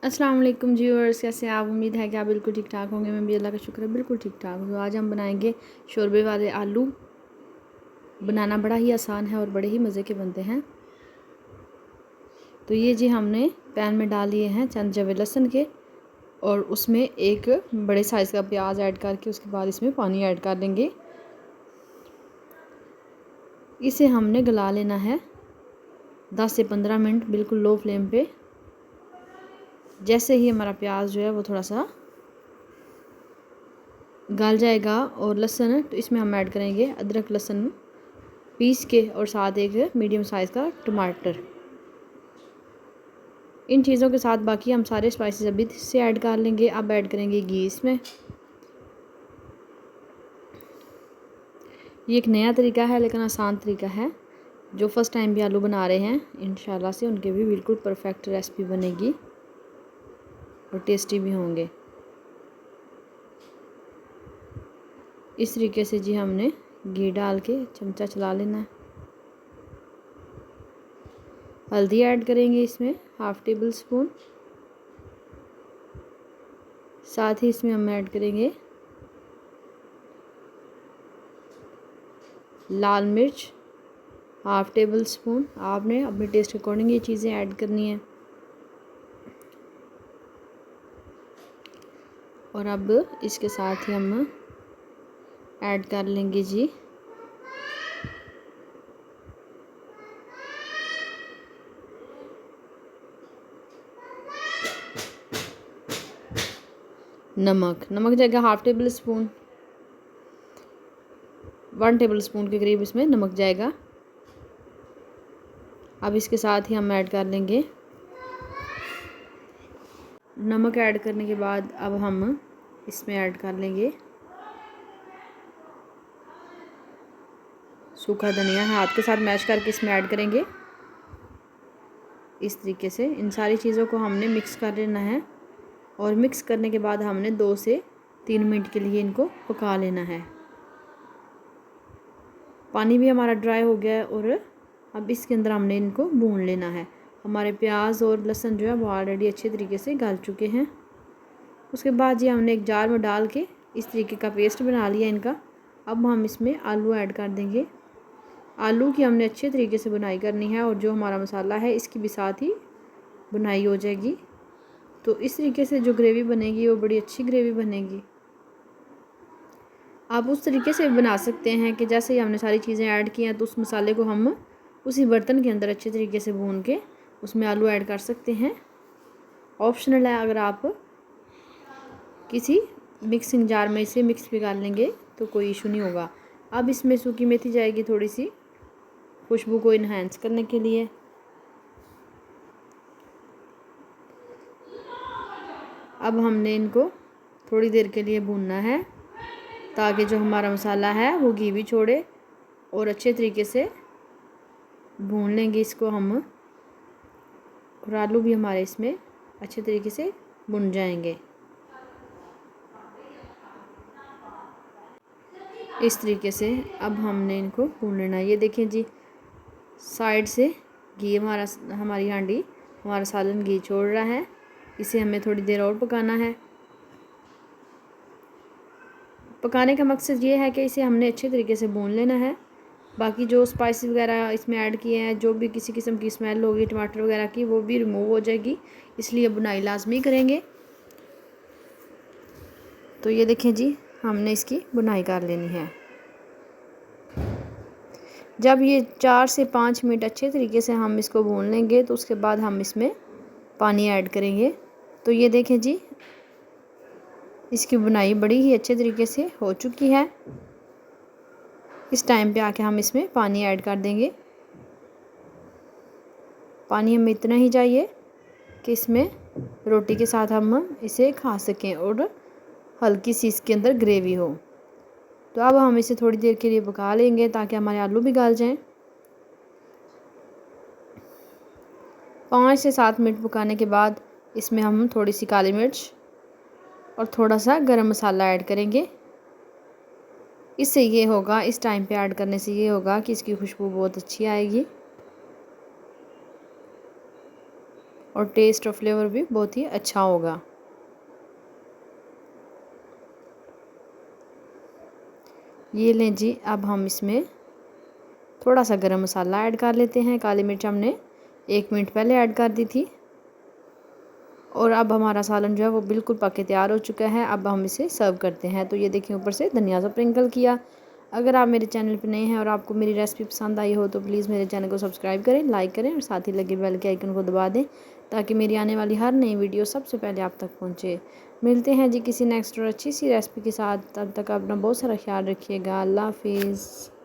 अस्सलाम वालेकुम व्यूअर्स, कैसे आप? उम्मीद है कि आप बिल्कुल ठीक ठाक होंगे। मैं भी अल्लाह का शुक्र है बिल्कुल ठीक ठाक हूँ। तो आज हम बनाएंगे शोरबे वाले आलू। बनाना बड़ा ही आसान है और बड़े ही मज़े के बनते हैं। तो ये जी हमने पैन में डाल लिए हैं चंद जवे लहसुन के, और उसमें एक बड़े साइज़ का प्याज ऐड करके उसके बाद इसमें पानी ऐड कर देंगे। इसे हमने गला लेना है 10 से 15 मिनट बिल्कुल लो फ्लेम पे। जैसे ही हमारा प्याज जो है वो थोड़ा सा गल जाएगा और लहसुन, तो इसमें हम ऐड करेंगे अदरक लहसुन पीस के और साथ एक मीडियम साइज़ का टमाटर। इन चीज़ों के साथ बाकी हम सारे स्पाइसेस अभी से ऐड कर लेंगे। अब ऐड करेंगे घी इसमें। ये एक नया तरीका है लेकिन आसान तरीका है। जो फर्स्ट टाइम भी आलू बना रहे हैं इंशाल्लाह से उनके भी बिल्कुल परफेक्ट रेसिपी बनेगी और टेस्टी भी होंगे। इस तरीके से जी हमने घी डाल के चमचा चला लेना है। हल्दी ऐड करेंगे इसमें हाफ़ टेबल स्पून। साथ ही इसमें हम ऐड करेंगे लाल मिर्च हाफ़ टेबल स्पून। आपने अपने टेस्ट के अकॉर्डिंग ये चीज़ें ऐड करनी है। और अब इसके साथ ही हम ऐड कर लेंगे जी नमक जाएगा half table spoon, 1 table spoon के करीब इसमें नमक जाएगा। अब इसके साथ ही हम ऐड कर लेंगे नमक। ऐड करने के बाद अब हम इसमें ऐड कर लेंगे सूखा धनिया, हाथ के साथ मैश करके इसमें ऐड करेंगे। इस तरीके से इन सारी चीज़ों को हमने मिक्स कर लेना है और मिक्स करने के बाद हमने 2 से 3 मिनट के लिए इनको पका लेना है। पानी भी हमारा ड्राई हो गया है और अब इसके अंदर हमने इनको भून लेना है। हमारे प्याज और लहसुन जो है वो ऑलरेडी अच्छे तरीके से गल चुके हैं। उसके बाद ये हमने एक जार में डाल के इस तरीके का पेस्ट बना लिया इनका। अब हम इसमें आलू ऐड कर देंगे। आलू की हमने अच्छे तरीके से बुनाई करनी है और जो हमारा मसाला है इसकी भी साथ ही बुनाई हो जाएगी। तो इस तरीके से जो ग्रेवी बनेगी वो बड़ी अच्छी ग्रेवी बनेगी। आप उस तरीके से बना सकते हैं कि जैसे ही हमने सारी चीज़ें ऐड की हैं तो उस मसाले को हम उसी बर्तन के अंदर अच्छे तरीके से भून के उसमें आलू ऐड कर सकते हैं। ऑप्शनल है, अगर आप किसी मिक्सिंग जार में इसे मिक्स भी कर लेंगे तो कोई इशू नहीं होगा। अब इसमें सूखी मेथी जाएगी थोड़ी सी खुशबू को इन्हांस करने के लिए। अब हमने इनको थोड़ी देर के लिए भूनना है ताकि जो हमारा मसाला है वो घी भी छोड़े और अच्छे तरीके से भून लेंगे इसको हम, और आलू भी हमारे इसमें अच्छे तरीके से भुन जाएंगे। इस तरीके से अब हमने इनको भून लेना है। ये देखें जी, साइड से घी हमारी हांडी हमारा सालन घी छोड़ रहा है। इसे हमें थोड़ी देर और पकाना है। पकाने का मकसद ये है कि इसे हमने अच्छे तरीके से भून लेना है। बाकी जो स्पाइसेस वगैरह इसमें ऐड किए हैं, जो भी किसी किस्म की स्मेल होगी टमाटर वगैरह की, वो भी रिमूव हो जाएगी। इसलिए बुनाई लाजमी करेंगे। तो ये देखें जी, हमने इसकी बुनाई कर लेनी है। जब ये 4 से 5 मिनट अच्छे तरीके से हम इसको भून लेंगे तो उसके बाद हम इसमें पानी ऐड करेंगे। तो ये देखें जी, इसकी बुनाई बड़ी ही अच्छे तरीके से हो चुकी है। इस टाइम पे आके हम इसमें पानी ऐड कर देंगे। पानी हमें इतना ही चाहिए कि इसमें रोटी के साथ हम इसे खा सकें और हल्की सी इसके अंदर ग्रेवी हो। तो अब हम इसे थोड़ी देर के लिए पका लेंगे ताकि हमारे आलू भी गल जाएं। 5 से 7 मिनट पकाने के बाद इसमें हम थोड़ी सी काली मिर्च और थोड़ा सा गरम मसाला ऐड करेंगे। इससे ये होगा, इस टाइम पे ऐड करने से ये होगा कि इसकी खुशबू बहुत अच्छी आएगी। और टेस्ट और फ्लेवर भी बहुत ही अच्छा होगा। ये लें जी, अब हम इसमें थोड़ा सा गरम मसाला ऐड कर लेते हैं। काली मिर्च हमने 1 मिनट पहले ऐड कर दी थी। और अब हमारा सालन जो है वो बिल्कुल पक के तैयार हो चुका है। अब हम इसे सर्व करते हैं। तो ये देखिए ऊपर से धनिया सा स्प्रिंकल किया। अगर आप मेरे चैनल पर नए हैं और आपको मेरी रेसिपी पसंद आई हो तो प्लीज़ मेरे चैनल को सब्सक्राइब करें, लाइक करें और साथ ही लगे बेल के आइकन को दबा दें ताकि मेरी आने वाली हर नई वीडियो सबसे पहले आप तक पहुँचे। मिलते हैं जी किसी नेक्स्ट और अच्छी सी रेसिपी के साथ। तब तक अपना बहुत सारा ख्याल रखिएगा। अल्लाह हाफिज़।